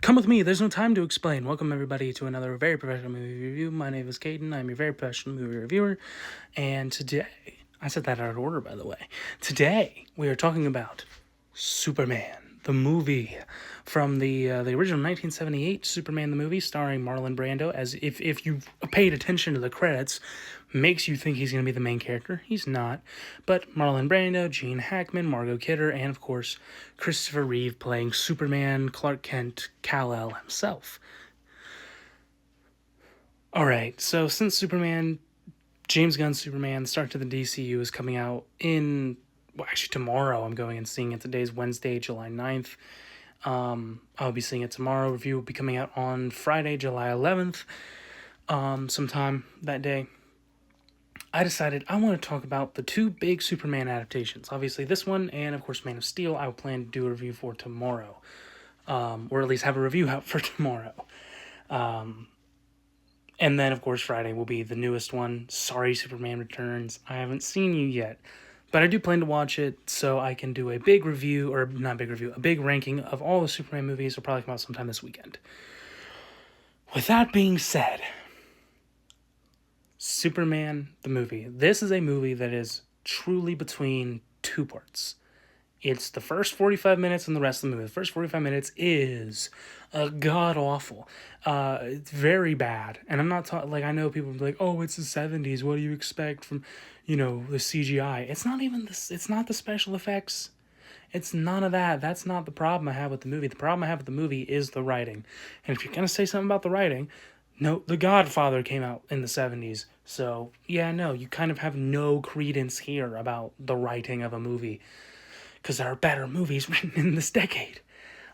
Come with me, there's no time to explain. Welcome, everybody, to another very professional movie review. My name is Caden. I'm your very professional movie reviewer. And today, I said that out of order, by the way. Today, we are talking about Superman, the movie from the original 1978 Superman the movie, starring Marlon Brando. As if you paid attention to the credits, makes you think he's going to be the main character. He's not. But Marlon Brando, Gene Hackman, Margot Kidder, and of course, Christopher Reeve playing Superman, Clark Kent, Kal-El himself. Alright, so since Superman, James Gunn's Superman, start to the DCU is coming out in, well, actually tomorrow I'm going and seeing it. Today's Wednesday, July 9th. I'll be seeing it tomorrow. Review will be coming out on Friday, July 11th, sometime that day. I decided I want to talk about the two big Superman adaptations. Obviously, this one and, of course, Man of Steel, I will plan to do a review for tomorrow. Or at least have a review out for tomorrow. And then, of course, Friday will be the newest one, Sorry Superman Returns. I haven't seen you yet, but I do plan to watch it so I can do a big review, or not big review, a big ranking of all the Superman movies. It'll probably come out sometime this weekend. With that being said, Superman, the movie. This is a movie that is truly between two parts. It's the first 45 minutes and the rest of the movie. The first 45 minutes is god-awful. It's very bad. And I'm not talking, I know people will be like, oh, it's the 70s. What do you expect from, the CGI? It's not even this. It's not the special effects. It's none of that. That's not the problem I have with the movie. The problem I have with the movie is the writing. And if you're going to say something about the writing, no, The Godfather came out in the 70s. So, yeah, no, you kind of have no credence here about the writing of a movie. Because there are better movies written in this decade.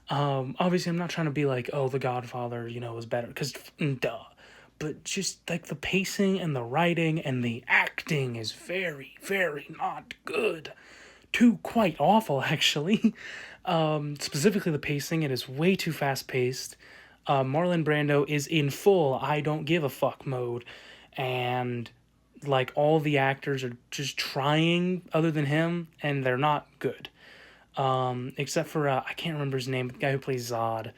Obviously, I'm not trying to be like, oh, The Godfather, was better. Because, duh. But just, the pacing and the writing and the acting is very, very not good. Quite awful, actually. Specifically, the pacing, it is way too fast-paced. Marlon Brando is in full I don't give a fuck mode, and all the actors are just trying other than him, and they're not good. Except for I can't remember his name, but the guy who plays Zod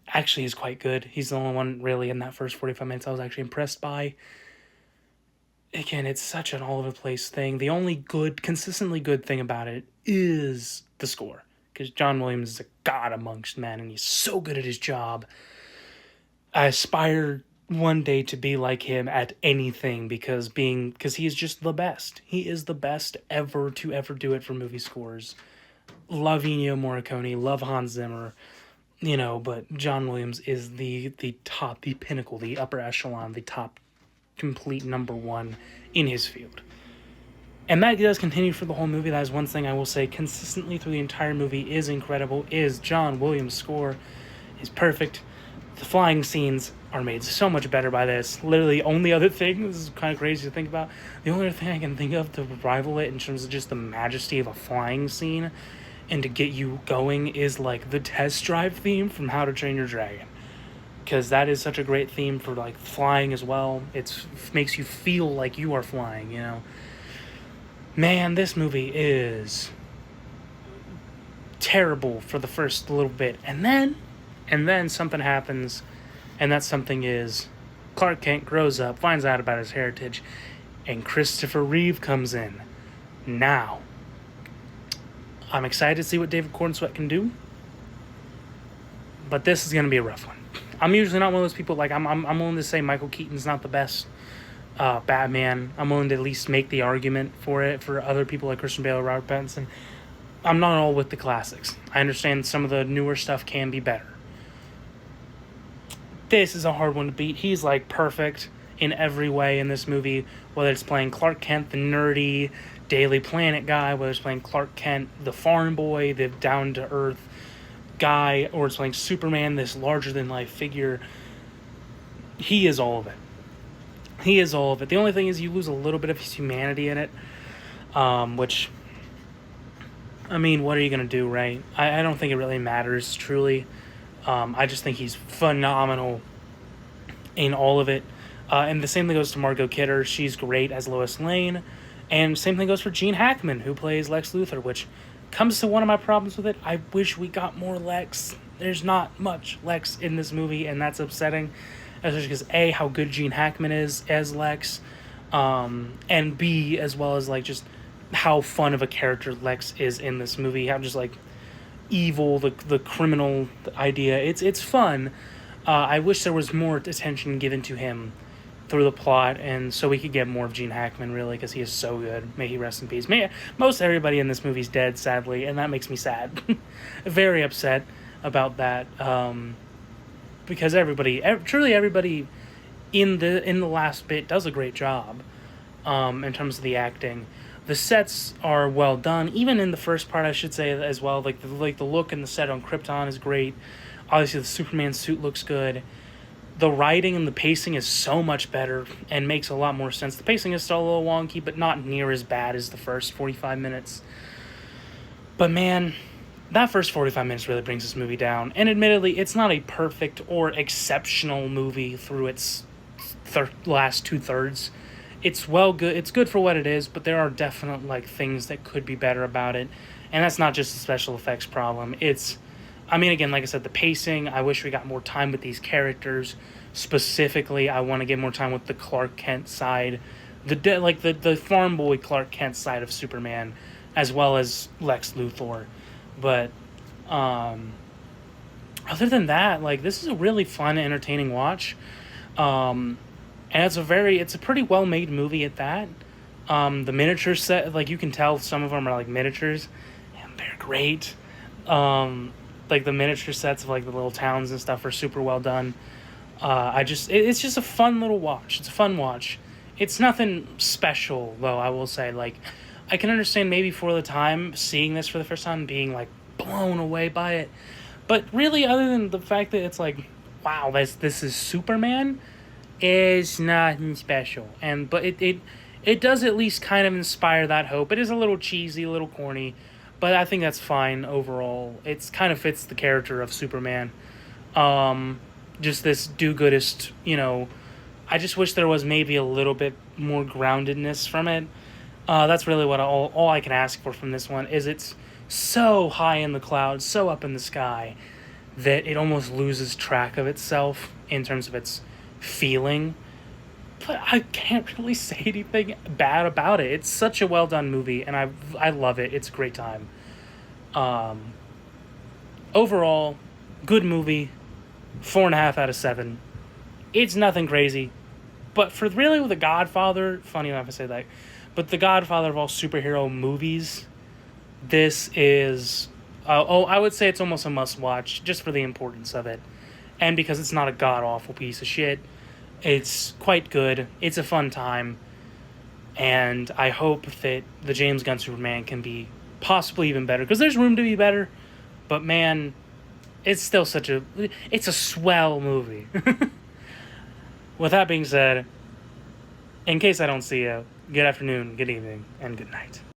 actually is quite good. He's the only one really in that first 45 minutes I was actually impressed by. Again, it's such an all over the place thing. The only consistently good thing about it is the score, because John Williams is a god amongst men, and he's so good at his job. I aspire one day to be like him at anything because he is just the best. He is the best ever to ever do it for movie scores. Love Ennio Morricone, love Hans Zimmer, but John Williams is the top, the pinnacle, the upper echelon, the top complete number one in his field. And that does continue for the whole movie. That is one thing I will say consistently through the entire movie is incredible, is John Williams' score is perfect. The flying scenes are made so much better by this. Literally, only other thing, this is kind of crazy to think about, the only other thing I can think of to rival it in terms of just the majesty of a flying scene and to get you going is the test drive theme from How to Train Your Dragon. Because that is such a great theme for flying as well. It makes you feel like you are flying, Man, this movie is terrible for the first little bit. And then something happens, and that something is Clark Kent grows up, finds out about his heritage, and Christopher Reeve comes in. Now, I'm excited to see what David Cornsweet can do, but this is going to be a rough one. I'm usually not one of those people, I'm willing to say Michael Keaton's not the best Batman. I'm willing to at least make the argument for it for other people like Christian Bale or Robert Pattinson. I'm not all with the classics. I understand some of the newer stuff can be better. This is a hard one to beat. He's perfect in every way in this movie, whether it's playing Clark Kent, the nerdy Daily Planet guy, whether it's playing Clark Kent, the farm boy, the down-to-earth guy, or it's playing Superman, this larger-than-life figure. He is all of it. He is all of it. The only thing is you lose a little bit of his humanity in it, which, what are you going to do, right? I don't think it really matters, truly. I just think he's phenomenal in all of it. And the same thing goes to Margot Kidder. She's great as Lois Lane. And same thing goes for Gene Hackman, who plays Lex Luthor, which comes to one of my problems with it. I wish we got more Lex. there's not much Lex in this movie, and that's upsetting. Especially because A, how good Gene Hackman is as Lex, and B, as well as like just how fun of a character Lex is in this movie. How just like evil, the criminal idea. It's fun. I wish there was more attention given to him through the plot, and so we could get more of Gene Hackman, really, because he is so good. May he rest in peace. Most everybody in this movie's dead, sadly, and that makes me sad. Very upset about that, because truly everybody in the last bit does a great job, in terms of the acting. The sets are well done, even in the first part, I should say, as well. Like the look and the set on Krypton is great. Obviously, the Superman suit looks good. The writing and the pacing is so much better and makes a lot more sense. The pacing is still a little wonky, but not near as bad as the first 45 minutes. But man, that first 45 minutes really brings this movie down. And admittedly, it's not a perfect or exceptional movie through its last two-thirds. It's good. It's good for what it is, but there are definite like things that could be better about it. And that's not just a special effects problem. Again, like I said, the pacing, I wish we got more time with these characters. Specifically, I want to get more time with the Clark Kent side, the farm boy Clark Kent side of Superman, as well as Lex Luthor. But other than that, like, this is a really fun, entertaining watch. And it's a pretty well-made movie at that. The miniature set, like, you can tell some of them are like miniatures, and they're great. Like the miniature sets of like the little towns and stuff are super well done. It's just a fun little watch. It's a fun watch. It's nothing special though, I will say. Like, I can understand maybe for the time seeing this for the first time being like blown away by it, but really, other than the fact that it's like, wow, this is Superman, is nothing special. But it does at least kind of inspire that hope. It is a little cheesy, a little corny, but I think that's fine overall. It's kind of fits the character of Superman. Just this do-goodist, I just wish there was maybe a little bit more groundedness from it. That's really what all I can ask for from this one, is it's so high in the clouds, so up in the sky, that it almost loses track of itself in terms of its feeling. But I can't really say anything bad about it. It's such a well-done movie, and I love it. It's a great time. Overall, good movie. 4.5 out of 7. It's nothing crazy. But for really The Godfather, funny enough I say that, but The Godfather of all superhero movies, this is... I would say it's almost a must-watch, just for the importance of it. And because it's not a god-awful piece of shit. It's quite good. It's a fun time. And I hope that the James Gunn Superman can be possibly even better. Because there's room to be better. But man, it's still it's a swell movie. With that being said, in case I don't see you, good afternoon, good evening, and good night.